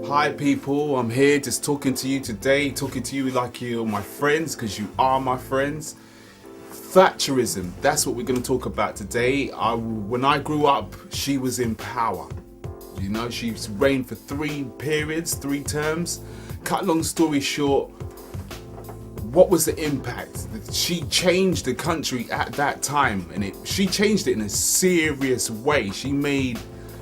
Hi people, I'm here just talking to you today, talking to you like you're my friends, because you are my friends. Thatcherism, that's what we're going to talk about today. When I grew up, she was in power. You know, she reigned for 3 terms. Cut long story short, what was the impact? She changed the country at that time, and she changed it in a serious way. She made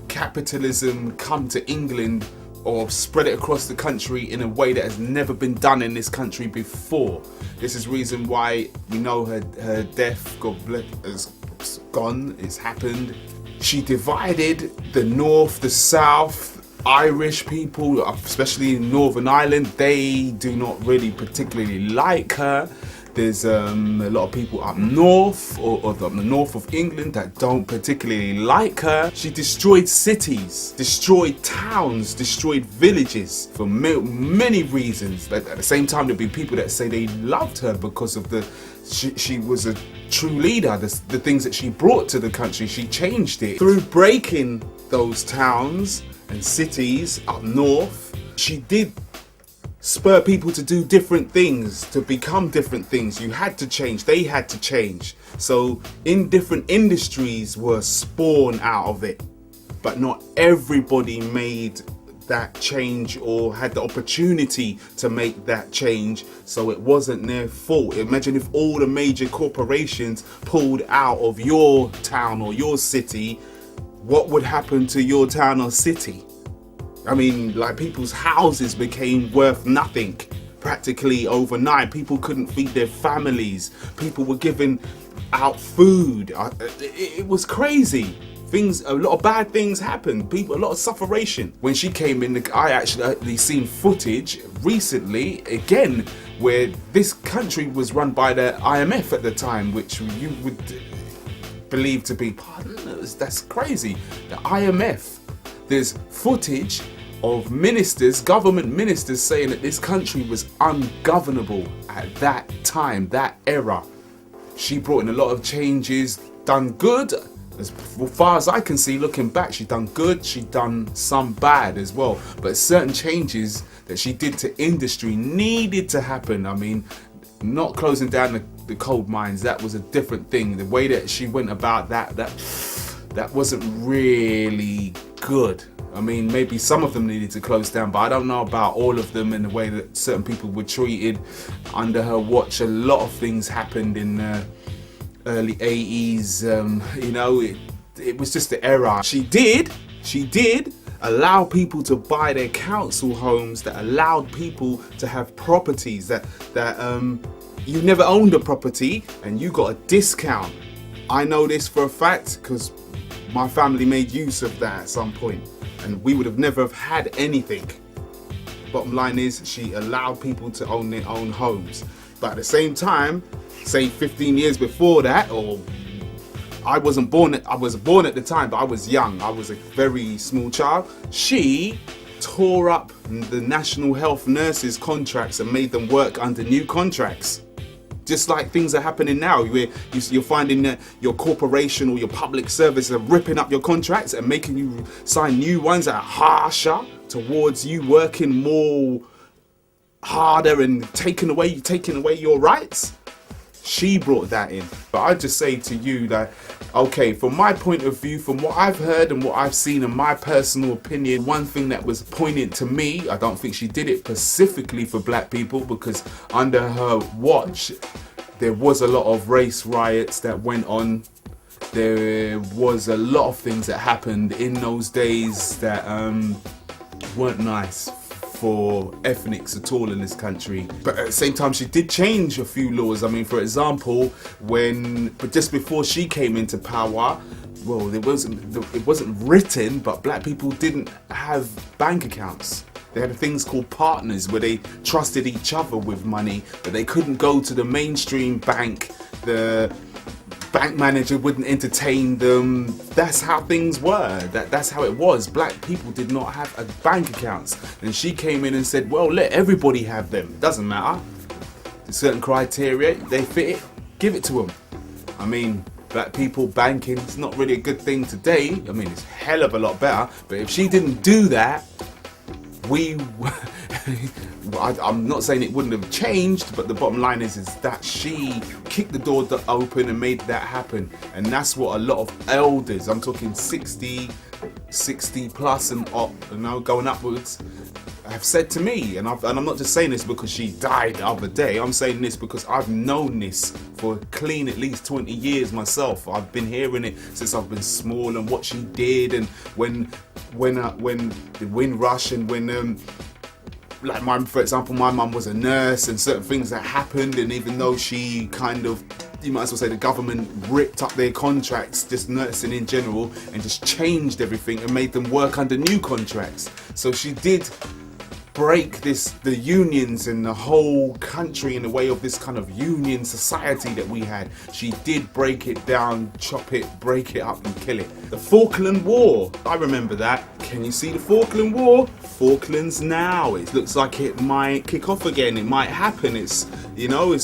capitalism come to England or spread it across the country in a way that has never been done in this country before. This is reason why we know her death, God bless, has gone, it's happened. She divided the North, the South. Irish people, especially in Northern Ireland, they do not really particularly like her. There's a lot of people up north or the north of England that don't particularly like her. She destroyed cities, destroyed towns, destroyed villages for many reasons. But at the same time, there'll be people that say they loved her because of she was a true leader. The things that she brought to the country, she changed it. Through breaking those towns and cities up north, she did spur people to do different things, to become different things. You had to change, they had to change. So in different industries were spawned out of it, but not everybody made that change or had the opportunity to make that change, so it wasn't their fault. Imagine if all the major corporations pulled out of your town or your city, what would happen to your town or city? I mean, like, people's houses became worth nothing practically overnight. People couldn't feed their families. People were giving out food. It was crazy. A lot of bad things happened. A lot of sufferation. When she came in, I actually seen footage recently, again, where this country was run by the IMF at the time, which you would believe to be, that's crazy. The IMF. There's footage of ministers, government ministers, saying that this country was ungovernable at that time, that era. She brought in a lot of changes, done good. As far as I can see, looking back, she done good, she done some bad as well. But certain changes that she did to industry needed to happen. I mean, not closing down the coal mines, that was a different thing. The way that she went about that wasn't really good. I mean, maybe some of them needed to close down, but I don't know about all of them, and the way that certain people were treated under her watch. A lot of things happened in the early 80s. You know, it was just the era. She did allow people to buy their council homes, that allowed people to have properties, that you never owned a property and you got a discount. I know this for a fact because my family made use of that at some point, and we would have never have had anything. Bottom line is, she allowed people to own their own homes. But at the same time, say 15 years before that, or I was born at the time, but I was young, I was a very small child, she tore up the National Health nurses' contracts and made them work under new contracts. Just like things are happening now, where you're finding that your corporation or your public service are ripping up your contracts and making you sign new ones that are harsher towards you working more harder and taking away your rights. She brought that in. But I just say to you that, okay, from my point of view, from what I've heard and what I've seen, in my personal opinion, one thing that was poignant to me, I don't think she did it specifically for black people, because under her watch there was a lot of race riots that went on. There was a lot of things that happened in those days that weren't nice for ethnics at all in this country. But at the same time, she did change a few laws. I mean, for example, but just before she came into power, well, it wasn't written, but black people didn't have bank accounts. They had things called partners, where they trusted each other with money, but they couldn't go to the mainstream bank. The bank manager wouldn't entertain them. That's how things were. That's how it was. Black people did not have bank accounts. And she came in and said, well, let everybody have them. It doesn't matter. There's certain criteria, they fit it, give it to them. I mean, black people banking, it's not really a good thing today. I mean, it's a hell of a lot better. But if she didn't do that, I'm not saying it wouldn't have changed, but the bottom line is that she kicked the door open and made that happen. And that's what a lot of elders, I'm talking 60 plus and up, going upwards, have said to me. And I'm not just saying this because she died the other day. I'm saying this because I've known this for clean at least 20 years myself. I've been hearing it since I've been small, and what she did, and when the Windrush, and when for example, my mum was a nurse, and certain things that happened, and even though she kind of, you might as well say, the government ripped up their contracts, just nursing in general, and just changed everything and made them work under new contracts. So she did break the unions and the whole country in the way of this kind of union society that we had. She did break it down, chop it, break it up and kill it. The Falkland War, I remember that. Can you see the Falkland War? Falklands now. It looks like it might kick off again. It might happen. It's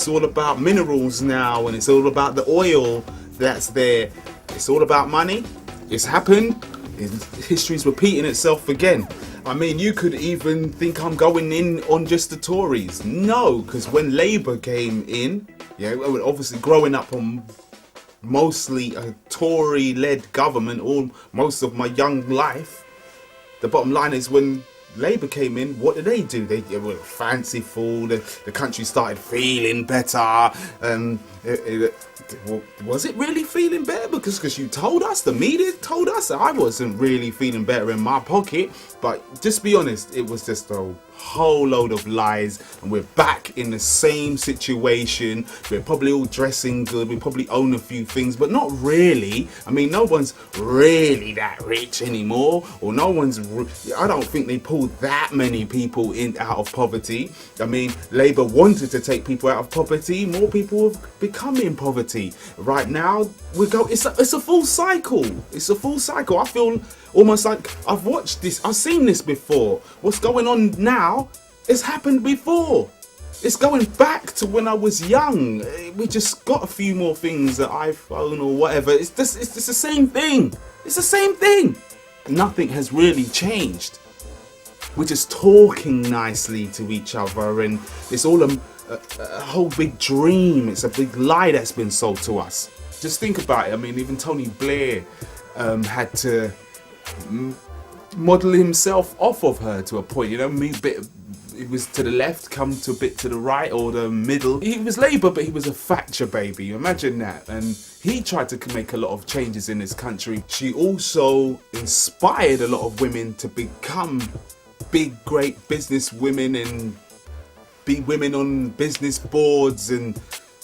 all about minerals now, and it's all about the oil that's there. It's all about money. It's happened. History's repeating itself again. I mean, you could even think I'm going in on just the Tories. No, because when Labour came in, obviously growing up on mostly a Tory-led government all most of my young life, the bottom line is when Labour came in, what did they do? They were fanciful. The country started feeling better. Was it really feeling better? Because you told us, the media told us, I wasn't really feeling better in my pocket. But just be honest, it was just a whole load of lies, and we're back in the same situation. We're probably all dressing good, we probably own a few things, but not really. I mean, no one's really that rich anymore, or I don't think they pulled that many people out of poverty. I mean, Labour wanted to take people out of poverty, more people have become in poverty. Right now, it's a full cycle. It's a full cycle. I feel almost like I've watched this, I've seen this before. What's going on now, it's happened before. It's going back to when I was young. We just got a few more things, an iPhone or whatever. It's the same thing. It's the same thing. Nothing has really changed. We're just talking nicely to each other, and it's all a whole big dream. It's a big lie that's been sold to us. Just think about it. I mean, even Tony Blair had to model himself off of her to a point. He was to the left, come to a bit to the right, or the middle. He was Labour, but he was a Thatcher baby. Imagine that. And he tried to make a lot of changes in this country. She also inspired a lot of women to become big, great business women and be women on business boards and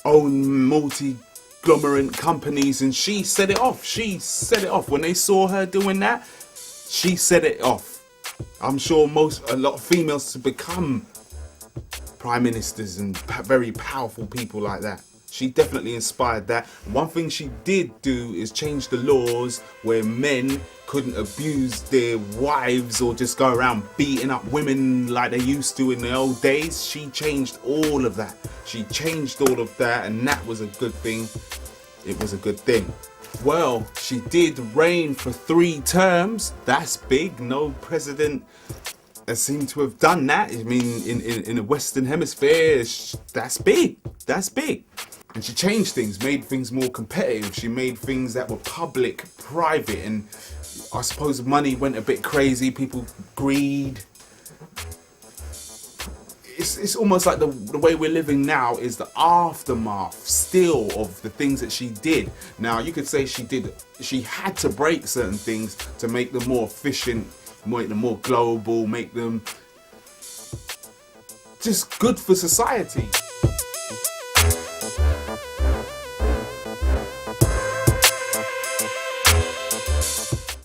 own multi-glomerate companies. And she set it off. She set it off. When they saw her doing that, she set it off. I'm sure a lot of females to become prime ministers and very powerful people like that. She definitely inspired that. One thing she did do is change the laws where men couldn't abuse their wives or just go around beating up women like they used to in the old days. She changed all of that. She changed all of that, and that was a good thing. It was a good thing. Well, she did reign for 3 terms. That's big. No president seemed to have done that. I mean, in the Western Hemisphere, that's big. That's big. And she changed things, made things more competitive. She made things that were public, private, and I suppose money went a bit crazy. People greed. It's almost like the way we're living now is the aftermath still of the things that she did. Now, you could say she had to break certain things to make them more efficient, make them more global, make them just good for society.